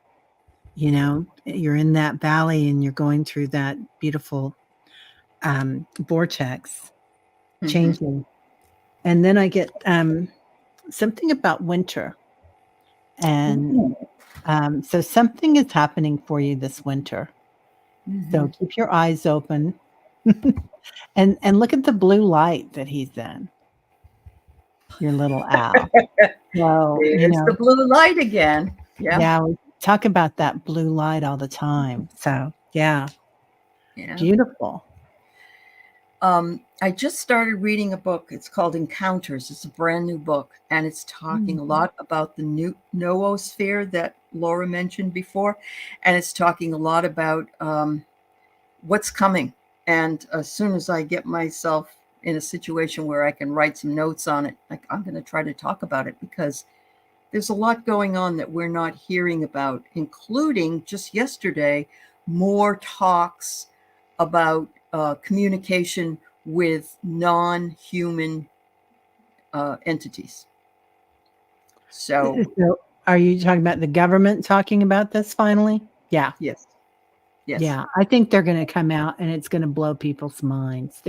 You know, you're in that valley and you're going through that beautiful vortex changing. And then I get something about winter. And so something is happening for you this winter. So keep your eyes open and look at the blue light that he's in. Your little owl. So, There's the blue light again. Yeah. Yeah, we talk about that blue light all the time. So, yeah. Beautiful. I just started reading a book. It's called Encounters. It's a brand new book, and it's talking a lot about the noosphere that Laura mentioned before, and it's talking a lot about what's coming. And as soon as I get myself in a situation where I can write some notes on it, I'm going to try to talk about it because there's a lot going on that we're not hearing about, including just yesterday, more talks about communication with non-human entities. So are you talking about the government talking about this finally? Yeah. Yes. Yeah. I think they're going to come out and it's going to blow people's minds.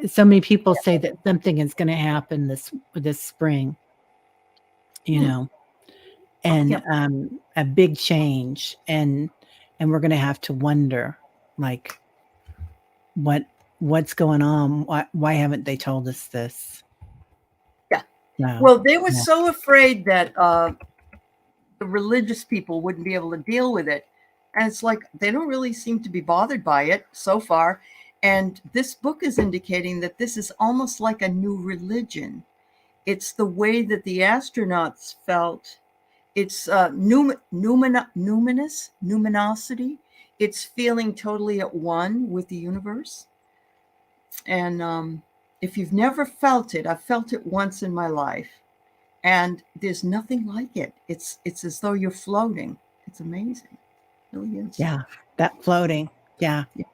So many people say that something is going to happen this spring, you know, and a big change. And we're going to have to wonder, like, what's going on? Why haven't they told us this? Yeah. No. Well, they were so afraid that the religious people wouldn't be able to deal with it. And it's like, they don't really seem to be bothered by it so far. And this book is indicating that this is almost like a new religion. It's the way that the astronauts felt. It's numinosity. It's feeling totally at one with the universe. And if you've never felt it, I've felt it once in my life. And there's nothing like it. It's as though you're floating. It's amazing. It really is. Yeah, that floating. Yeah. Yeah.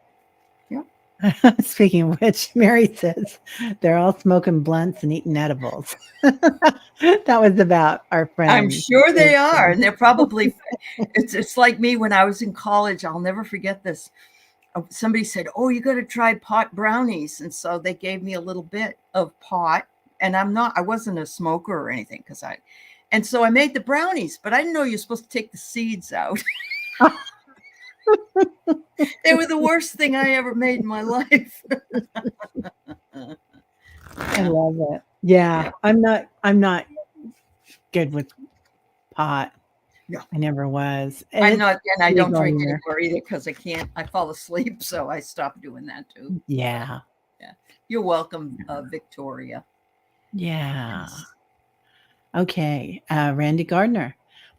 Speaking of which, Mary says they're all smoking blunts and eating edibles. That was about our friends. I'm sure they are. And they're probably, it's like me when I was in college. I'll never forget this. Somebody said, oh, you got to try pot brownies. And so they gave me a little bit of pot. And I wasn't a smoker or anything and so I made the brownies, but I didn't know you're supposed to take the seeds out. They were the worst thing I ever made in my life. I love it. Yeah. I'm not good with pot. No. I never was. And I'm not, and I don't legal drink here. anymore either because I can't. I fall asleep, so I stopped doing that too. Yeah. Yeah. You're welcome, Victoria. Yeah. Yes. Okay. Randy Gardner.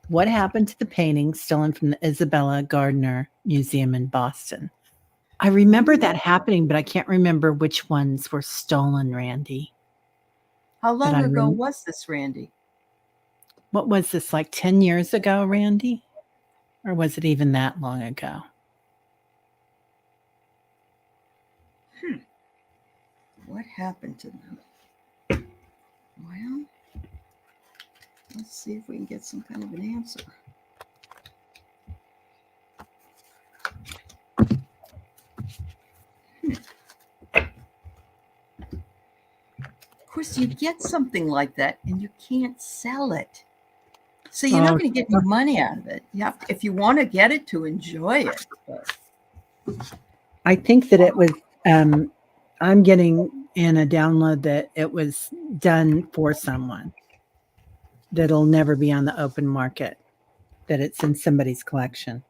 What happened to the paintings stolen from the Isabella Gardner Museum in Boston? I remember that happening, but I can't remember which ones were stolen, Randy. How long ago was this, Randy? What was this, like 10 years ago, Randy? Or was it even that long ago? What happened to them? Well, let's see if we can get some kind of an answer. Of course, you get something like that and you can't sell it. So you're not going to get any money out of it. You have to, if you want to get it, to enjoy it. But. I think that it was, I'm getting in a download that it was done for someone, that'll never be on the open market, that it's in somebody's collection.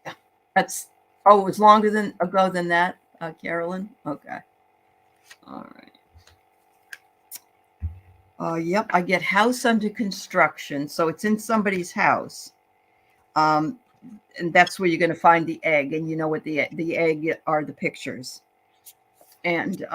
Yeah, that's, oh, it was longer than ago than that, Carolyn? Okay. All right. Yep, I get house under construction. So it's in somebody's house. And that's where you're going to find the egg. And you know what the egg are, the pictures. And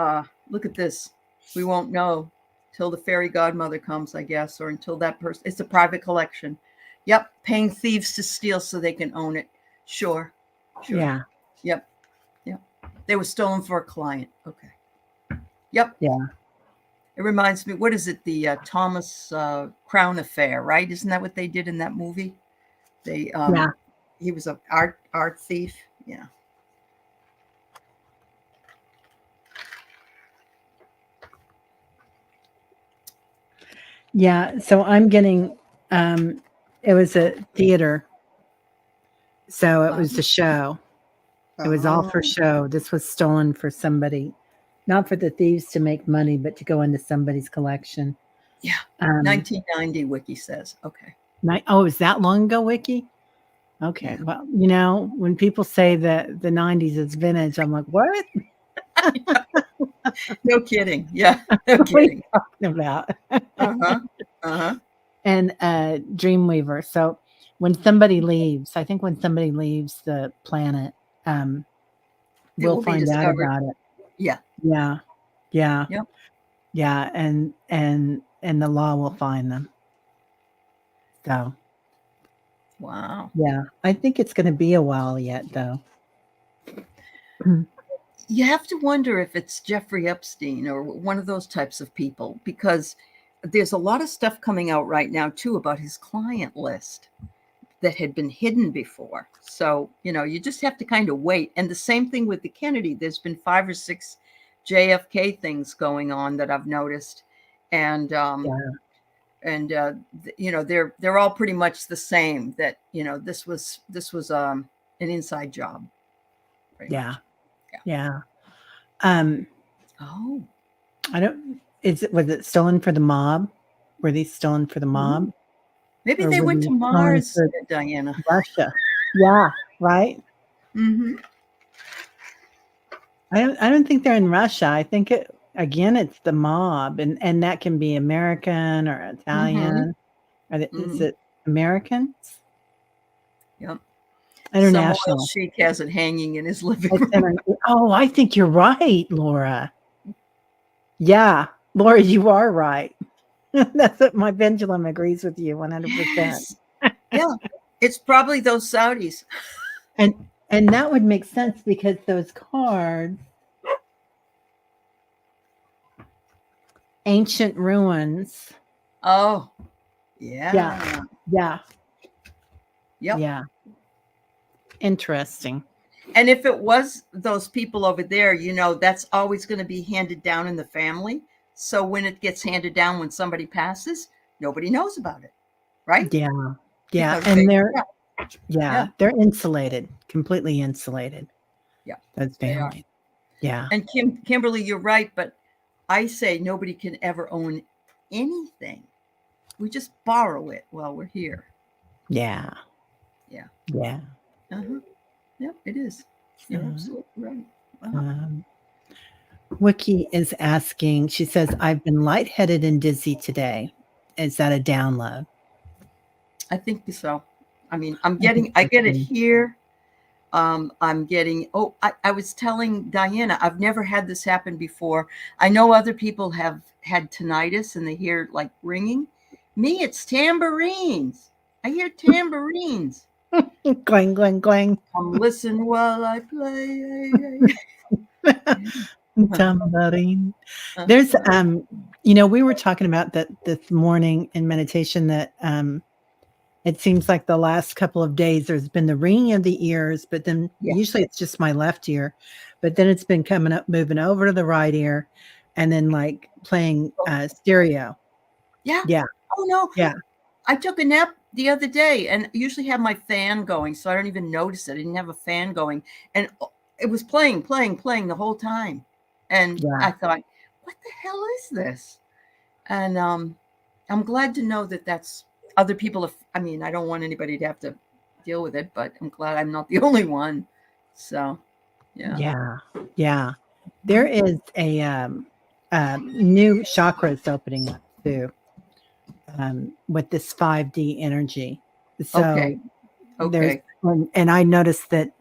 look at this. We won't know till the fairy godmother comes, I guess, or until that person. It's a private collection. Yep, paying thieves to steal so they can own it. Sure. Yeah. Yep. They were stolen for a client. Okay. Yep. Yeah. It reminds me, what is it? The Thomas Crown Affair, right? Isn't that what they did in that movie? They yeah. He was an art thief. Yeah. Yeah. So I'm getting, it was a theater. So it was the show. It was all for show. This was stolen for somebody, not for the thieves to make money, but to go into somebody's collection. Yeah. 1990, Wiki says. Okay. Oh, it was that long ago, Wiki? Okay. Yeah. Well, you know, when people say that the 90s is vintage, I'm like, what? No kidding. Yeah. No kidding. What are you talking about? Uh-huh. And Dreamweaver. So when somebody leaves, I think when somebody leaves the planet, we'll find out about it. Yeah. Yeah. Yeah. Yep. Yeah. And the law will find them. So. Wow. Yeah. I think it's going to be a while yet, though. You have to wonder if it's Jeffrey Epstein or one of those types of people, because there's a lot of stuff coming out right now, too, about his client list that had been hidden before. So, you know, you just have to kind of wait. And the same thing with the Kennedy. There's been 5 or 6 JFK things going on that I've noticed. And, you know, they're all pretty much the same, that, you know, this was an inside job. Yeah. Yeah. Oh. Was it stolen for the mob? Were these stolen for the mob? Maybe they went to Mars, Diana. Russia. Yeah, right? Mm-hmm. I don't think they're in Russia. I think it's the mob, and that can be American or Italian. Is it Americans? Yep. International. Some sheik has it hanging in his living room. Oh, I think you're right, Laura. Yeah, Laura, you are right. That's what my pendulum agrees with you 100%. Yes. Yeah, it's probably those Saudis. And that would make sense, because those cards, ancient ruins. Oh, yeah. Yeah. Yep. Yeah. Interesting. And if it was those people over there, you know, that's always going to be handed down in the family. So when it gets handed down, when somebody passes, nobody knows about it. Right? Yeah. Yeah. Because and they're insulated, completely insulated. Yeah. Those families. Yeah. And Kimberly, you're right. But I say nobody can ever own anything. We just borrow it while we're here. Yeah. Yeah. Yeah. Uh-huh. Yep, it is. You're absolutely right. Uh-huh. Wiki is asking, she says, I've been lightheaded and dizzy today. Is that a download? I think so. I mean, I think I so get it too. here. I'm getting, I was telling Diana, I've never had this happen before. I know other people have had tinnitus and they hear like ringing. Me, it's tambourines. I hear tambourines. Clang, clang, clang. Come listen while I play. Tambourine. There's, Uh-huh. we were talking about that this morning in meditation that it seems like the last couple of days there's been the ringing of the ears, but then Yeah. usually it's just my left ear, but then it's been coming up, moving over to the right ear, and then like playing stereo. Yeah. Yeah. Oh no. Yeah. I took a nap the other day and usually have my fan going, so I don't even notice it. I didn't have a fan going. And it was playing the whole time. And Yeah. I thought, what the hell is this? And I'm glad to know that that's other people have, I mean, I don't want anybody to have to deal with it, but I'm glad I'm not the only one. So, yeah. Yeah. Yeah. There is a new chakras opening up too, with this 5D energy. So Okay. there's, Okay. and I noticed that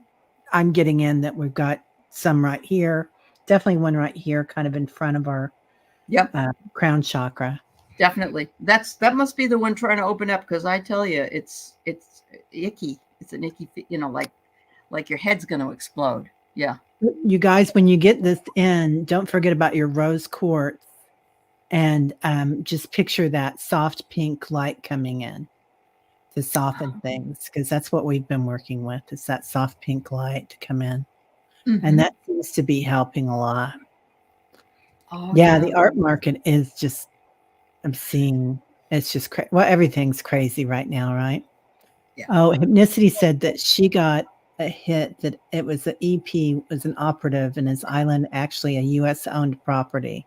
I'm getting in that we've got some right here, definitely one right here, kind of in front of our Yep. crown chakra. Definitely. That must be the one trying to open up, because I tell you, it's icky. It's an icky, like your head's going to explode. Yeah. You guys, when you get this in, don't forget about your rose quartz and just picture that soft pink light coming in to soften things, because that's what we've been working with, is that soft pink light to come in. Mm-hmm. And that seems to be helping a lot. Oh, Yeah, the art market is just, I'm seeing, it's just well, everything's crazy right now, right? Yeah. Oh, Hypnicity said that she got a hit that it was the EP was an operative in his island, actually a U.S. owned property.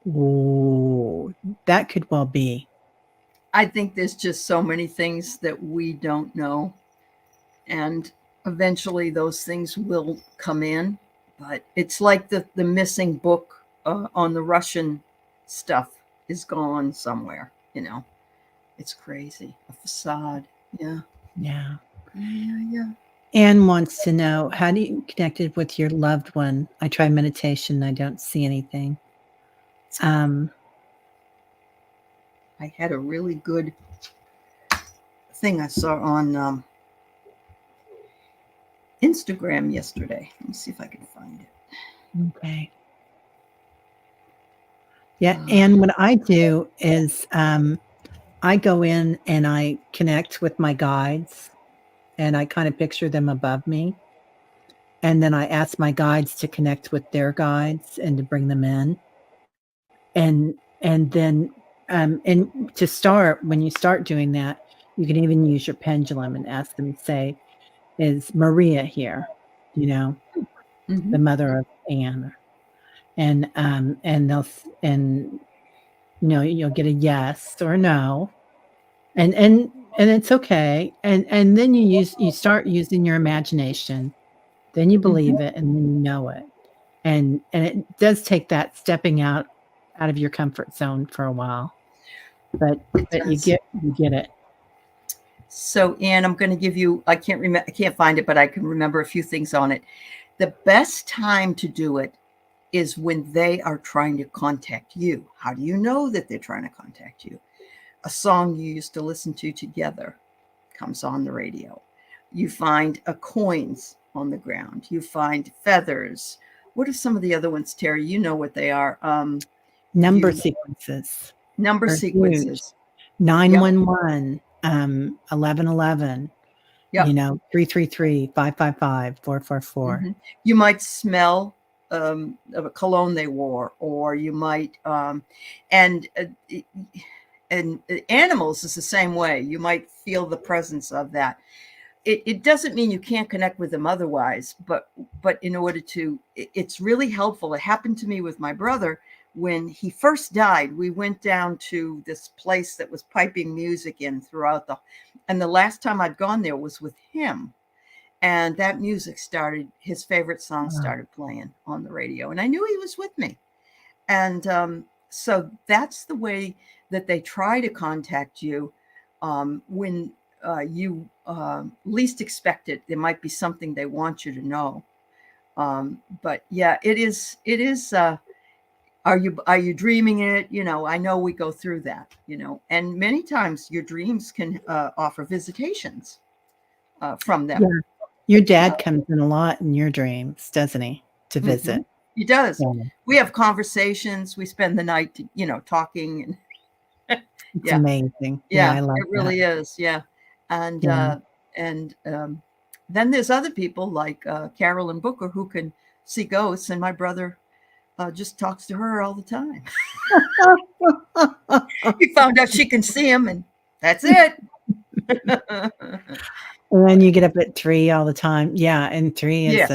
Ooh, that could well be. I think there's just so many things that we don't know. And eventually those things will come in. But it's like the missing book on the Russian stuff is gone somewhere, It's crazy. A facade. Yeah. Yeah. Yeah. Anne wants to know, how do you connected with your loved one? I try meditation. I don't see anything. I had a really good thing I saw on Instagram yesterday. Let me see if I can find it. Okay. Yeah. And what I do is I go in and I connect with my guides and I kind of picture them above me. And then I ask my guides to connect with their guides and to bring them in. And then and to start, when you start doing that, you can even use your pendulum and ask them, say, is Maria here? Mm-hmm. The mother of Anne. And they'll you'll get a yes or no. And it's okay. And then you start using your imagination. Then you believe Mm-hmm. it and then you know it. And it does take that stepping out of your comfort zone for a while. But you get it. So, Anne, I'm going to give you, I can't find it, but I can remember a few things on it. The best time to do it is when they are trying to contact you. How do you know that they're trying to contact you? A song you used to listen to together comes on the radio. You find coins on the ground. You find feathers. What are some of the other ones, Teri? You know what they are. Number sequences. Number sequences. 911, 1111, Yep. 333, 555, 444. Mm-hmm. You might smell of a cologne they wore, or you might, and animals is the same way. You might feel the presence of that. it doesn't mean you can't connect with them otherwise, but in order to, it's really helpful. It happened to me with my brother when he first died. We went down to this place that was piping music in throughout and the last time I'd gone there was with him. And that music started, his favorite song started playing on the radio. And I knew he was with me. And so that's the way that they try to contact you when you least expect it. There might be something they want you to know. But yeah, it is. Are you dreaming it? I know we go through that, and many times your dreams can offer visitations from them. Yeah. Your dad comes in a lot in your dreams, doesn't he? To visit. He does. Yeah. We have conversations. We spend the night, talking. And It's amazing. Yeah, I love it really is. Yeah. And then there's other people like Carolyn Booker who can see ghosts, and my brother just talks to her all the time. He found out she can see him, and that's it. And then you get up at 3 all the time. Yeah, and 3 is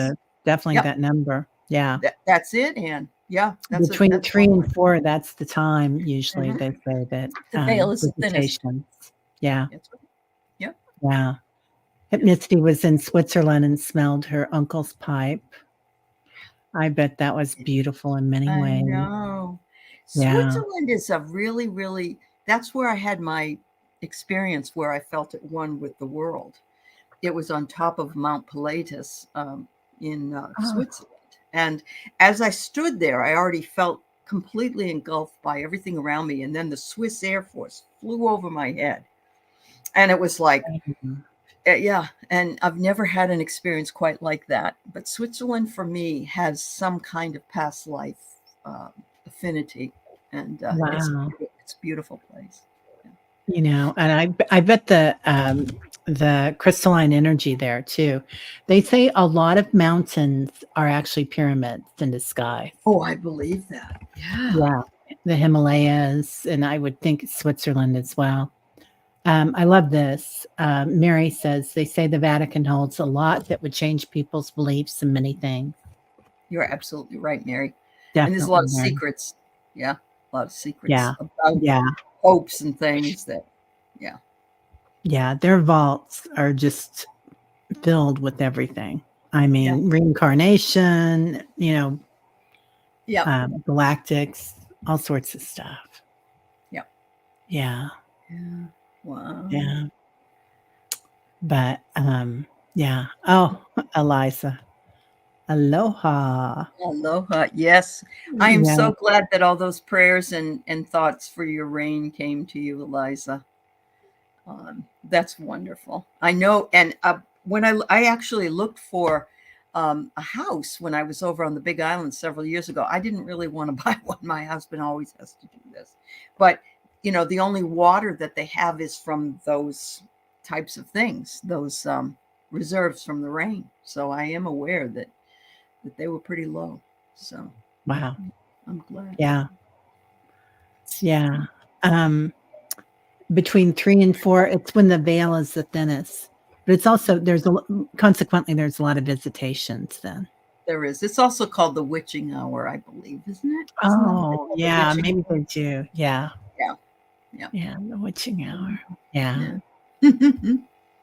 definitely that number. Yeah. That's it, Anne. Yeah. Between 3 and 4, that's the time usually they say that. The veil is the thinnest. Yeah. That's right. Yeah. Yeah. Misty was in Switzerland and smelled her uncle's pipe. I bet that was beautiful in many ways. I know. Yeah. Switzerland is a really, really, that's where I had my experience where I felt at one with the world. It was on top of Mount Pilatus in Switzerland. And as I stood there, I already felt completely engulfed by everything around me. And then the Swiss Air Force flew over my head. And it was like, yeah. And I've never had an experience quite like that. But Switzerland for me has some kind of past life affinity. And it's a beautiful place. And I bet the crystalline energy there too. They say a lot of mountains are actually pyramids in the sky. Oh, I believe that. Yeah. The Himalayas, and I would think Switzerland as well. I love this. Mary says they say the Vatican holds a lot that would change people's beliefs in many things. You're absolutely right, Mary. Definitely, and there's a lot of secrets. Yeah. A lot of secrets about hopes and things that, their vaults are just filled with everything. I mean, reincarnation, galactics, all sorts of stuff. Yeah. Wow. Yeah. But oh, Eliza, aloha. Yes, I am so glad that all those prayers and thoughts for your rain came to you, Eliza. That's wonderful. I know. And when I actually looked for a house when I was over on the Big Island several years ago, I didn't really want to buy one. My husband always has to do this. But, the only water that they have is from those types of things, those reserves from the rain. So I am aware that they were pretty low. So wow, I'm glad. Yeah. Between 3 and 4, it's when the veil is the thinnest. But it's also consequently there's a lot of visitations then. There is. It's also called the witching hour, I believe, isn't it? Maybe they do. Yeah, the witching hour. Yeah.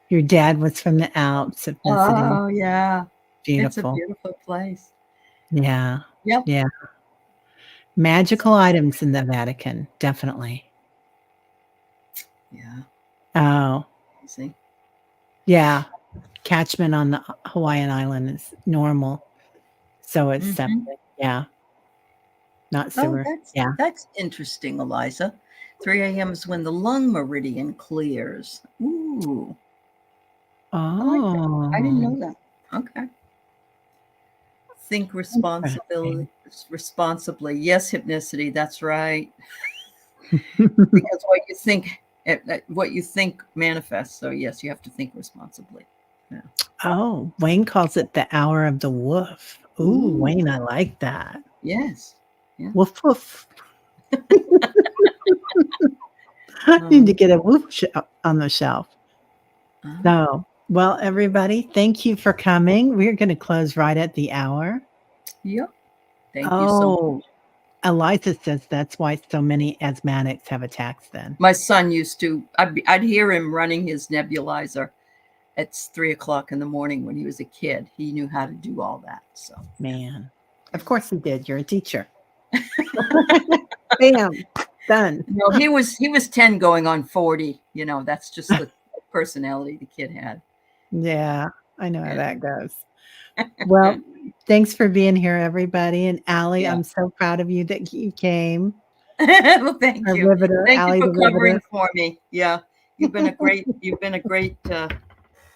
Your dad was from the Alps of visiting. Oh, yeah. Beautiful. It's a beautiful place. Yeah. Yep. Yeah. Magical items in the Vatican, definitely. Yeah. Oh. See? Yeah. Catchment on the Hawaiian island is normal. So it's septic. Yeah. Not sewer. That's interesting, Eliza. 3 a.m. is when the lung meridian clears. Ooh. Oh. I didn't know that. Okay. Think responsibly. Yes, hypnicity. That's right. Because what you think manifests. So yes, you have to think responsibly. Yeah. Oh, Wayne calls it the hour of the woof. Ooh, Wayne, I like that. Yes. Yeah. Woof woof. I need to get a woof on the shelf. So Well, everybody, thank you for coming. We're going to close right at the hour. Yep. Thank you so much. Oh, Eliza says that's why so many asthmatics have attacks then. My son used to, I'd hear him running his nebulizer at 3:00 in the morning when he was a kid. He knew how to do all that. So, Man, of course he did. You're a teacher. Bam, done. no, he was 10 going on 40. That's just the personality the kid had. Yeah, I know how that goes. Well, thanks for being here, everybody. And Allie, Yeah. I'm so proud of you that you came. Well, thank Our you. riveter, Thank you Allie for the covering riveter. for me. Yeah. You've been a great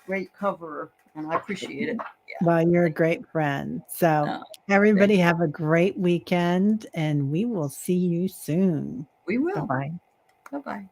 great coverer, and I appreciate it. Yeah. Well, you're a great friend. So everybody have a great weekend, and we will see you soon. We will. Bye-bye. Bye-bye.